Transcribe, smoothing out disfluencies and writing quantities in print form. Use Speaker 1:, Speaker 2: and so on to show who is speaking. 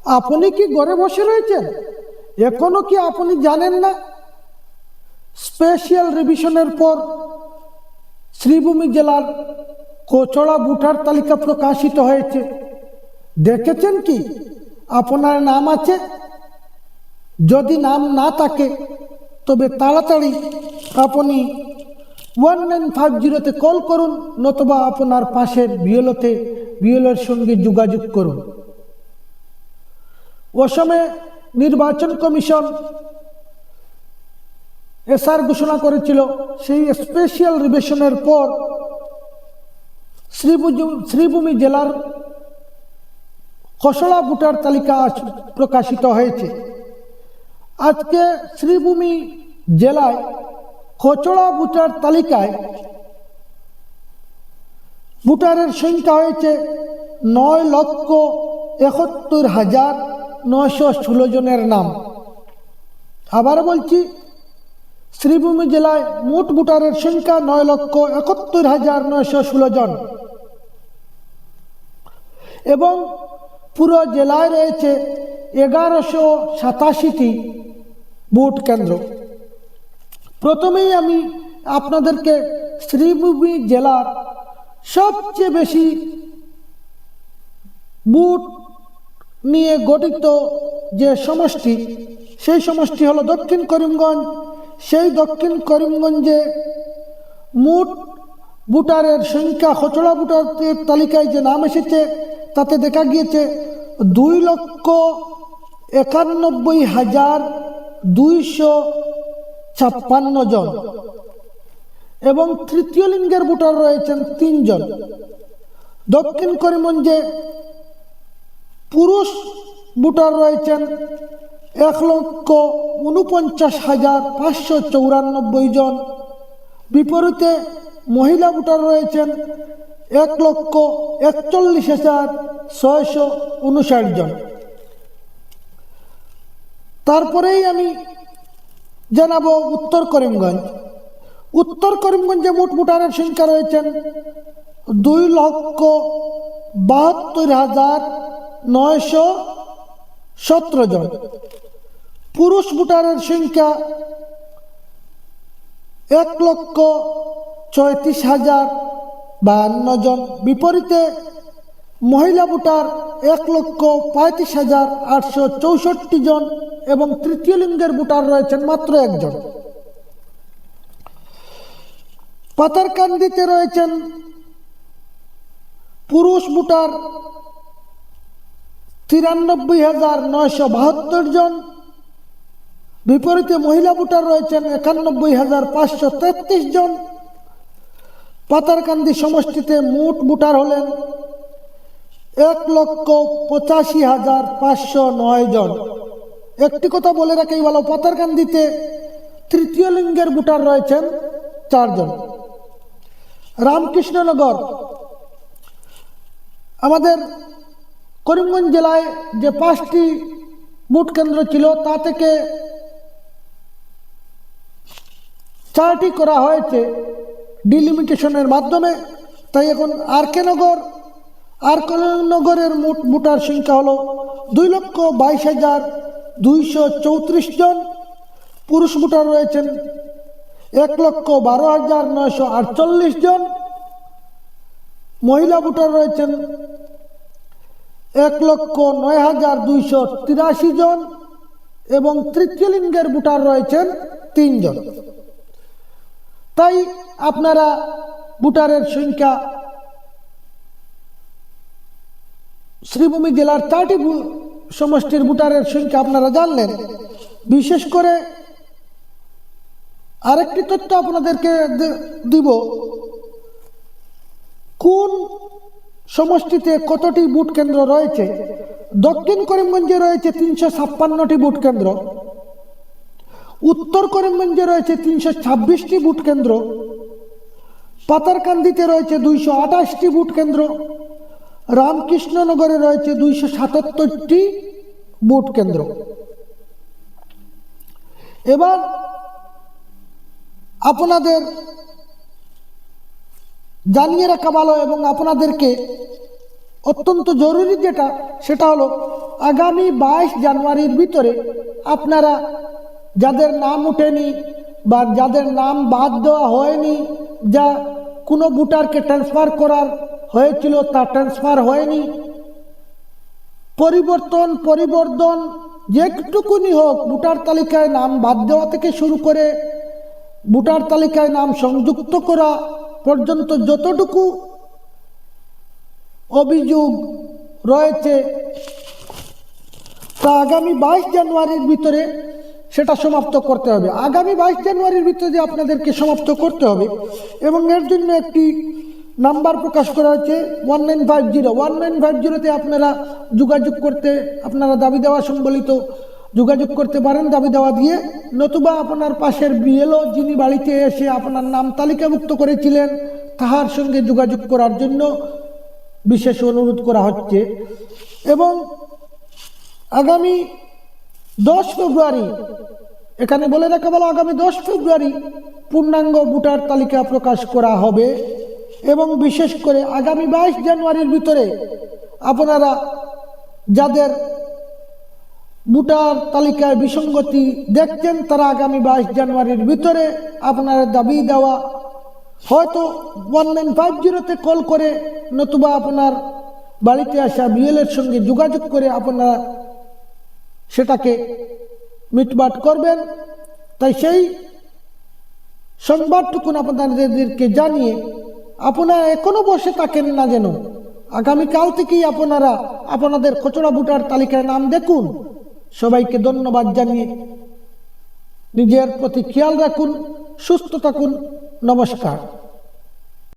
Speaker 1: আপনি কি ঘরে বসে রয়েছেন? এখনো কি আপনি জানেন না স্পেশাল রিভিশনের পর শ্রীভূমি জেলার কোচড়া ভোটার তালিকা প্রকাশিত হয়েছে? দেখেছেন কি আপনার নাম আছে? যদি নাম না থাকে তবে তাড়াতাড়ি আপনি 1950-তে কল করুন, নতুবা আপনার পাশের বিএলওর সঙ্গে যোগাযোগ করুন। অসমে নির্বাচন কমিশন এসআর ঘোষণা করেছিল, সেই স্পেশাল রিভিশনের পর শ্রীভূমি জেলার খসড়া ভোটার তালিকা প্রকাশিত হয়েছে। আজকে শ্রীভূমি জেলায় খসড়া ভোটার তালিকায় ভোটারের সংখ্যা হয়েছে 9,71,916 জনের নাম। আবার বলছি, শ্রীভূমি জেলায় মোট ভোটারের সংখ্যা 9,71,916 জন এবং পুরো জেলায় রয়েছে 1187টি ভোট কেন্দ্র। প্রথমেই আমি আপনাদেরকে শ্রীভূমি জেলার সবচেয়ে বেশি বুথ নিয়ে গঠিত যে সমষ্টি, সেই সমষ্টি হলো দক্ষিণ করিমগঞ্জ। সেই দক্ষিণ করিমগঞ্জে মোট ভোটারের সংখ্যা খসড়া ভোটারের তালিকায় যে নাম এসেছে তাতে দেখা গিয়েছে 2,91,256 জন এবং তৃতীয় লিঙ্গের ভোটার রয়েছেন 3 জন। দক্ষিণ করিমগঞ্জে পুরুষ ভোটার রয়েছেন 1,49,594 জন, বিপরীতে মহিলা ভোটার রয়েছেন 1,41,659 জন। তারপরেই আমি জানাবো উত্তর করিমগঞ্জ। উত্তর করিমগঞ্জে মোট ভোটারের সংখ্যা রয়েছেন 2,72,917 জন। পুরুষ ভোটারের সংখ্যা 1,34,052 জন, বিপরীতে মহিলা ভোটার 1,35,864 জন এবং তৃতীয় লিঙ্গের ভোটার রয়েছেন মাত্র 1 জন। পাতারকান্দিতে রয়েছেন পুরুষ ভোটার 93,972 জন, বিপরীতে মহিলা ভোটার রয়েছেন 91,533 জন। পাতারকান্দি সমষ্টিতে মোট ভোটার হলেন 1,85,509 জন। একটি কথা বলে রাখি ভালো, পাতারকান্দিতে তৃতীয় লিঙ্গের ভোটার রয়েছেন 4 জন। রামকৃষ্ণনগর, আমাদের করিমগঞ্জ জেলায় যে 5টি ভোট কেন্দ্র ছিল তা থেকে 4টি করা হয়েছে ডিলিমিটেশনের মাধ্যমে, তাই এখন আরকে নগরের মোট ভোটার সংখ্যা হলো 2,22,234 জন। পুরুষ ভোটার রয়েছেন 1,12,948 জন, মহিলা ভোটার রয়েছেন 1,09,283 জন এবং তৃতীয় লিঙ্গের ভোটার রয়েছেন 3 জন। তাই আপনারা ভোটারের সংখ্যা শ্রীভূমি জেলার 4টি সমষ্টির ভোটারের সংখ্যা আপনারা জানলেন। বিশেষ করে আরেকটি তথ্য আপনাদেরকে দিব, কোন সমষ্টিতে কতটি ভোট কেন্দ্র রয়েছে। দক্ষিণ করিমগঞ্জে রয়েছে 356টি ভোট কেন্দ্র, উত্তর করিমগঞ্জে রয়েছে 326টি ভোট কেন্দ্র, পাতারকান্দিতে রয়েছে 228টি ভোট কেন্দ্র, রামকৃষ্ণনগরে রয়েছে 277টি ভোট কেন্দ্র। এবার আপনাদের জানিয়ে রাখা ভালো এবং আপনাদেরকে অত্যন্ত জরুরি যেটা, সেটা হলো আগামী 22 জানুয়ারির ভিতরে আপনারা যাদের নাম উঠেনি বা যাদের নাম বাদ দেওয়া হয়নি, যা কোনো ভোটারকে ট্রান্সফার করার হয়েছিল তা ট্রান্সফার হয়নি, পরিবর্তন যেটুকুনি হোক, ভোটার তালিকায় নাম বাদ দেওয়া থেকে শুরু করে ভোটার তালিকায় নাম সংযুক্ত করা পর্যন্ত যতটুকু অভিযোগ রয়েছে তা আগামী 22 জানুয়ারির ভিতরে সেটা সমাপ্ত করতে হবে। আগামী 22 জানুয়ারির ভিতরে আপনাদেরকে সমাপ্ত করতে হবে এবং এর জন্য একটি নাম্বার প্রকাশ করা হয়েছে 1950। আপনারা যোগাযোগ করতে, আপনারা দাবি দেওয়া সম্বলিত যোগাযোগ করতে পারেন দাবি দেওয়া দিয়ে, নতুবা আপনার পাশের বিএলও যিনি বাড়িতে এসে আপনার নাম তালিকাভুক্ত করেছিলেন তাহার সঙ্গে যোগাযোগ করার জন্য বিশেষ অনুরোধ করা হচ্ছে। এবং আগামী 10 ফেব্রুয়ারি, এখানে বলে রাখা ভালো, আগামী 10 ফেব্রুয়ারি পূর্ণাঙ্গ ভোটার তালিকা প্রকাশ করা হবে এবং বিশেষ করে আগামী 22 জানুয়ারির ভিতরে আপনারা যাদের ভোটার তালিকায় বিসঙ্গতি দেখছেন তারা আগামী 22 জানুয়ারির ভিতরে আপনারা দাবি দেওয়া হয়তো 1950-তে কল করে নতুবা আপনার বাড়িতে আসা বিএলএর সঙ্গে যোগাযোগ করে আপনারা সেটাকে মিটমাট করবেন। তাই সেই সংবাদটুকু আপনাদেরকে জানিয়ে আপনারা এখনো বসে থাকেন না, যেন আগামীকাল থেকেই আপনারা আপনাদের খসড়া ভোটার তালিকায় নাম দেখুন। সবাইকে ধন্যবাদ জানিয়ে নিজের প্রতি খেয়াল রাখুন, সুস্থ থাকুন, নমস্কার।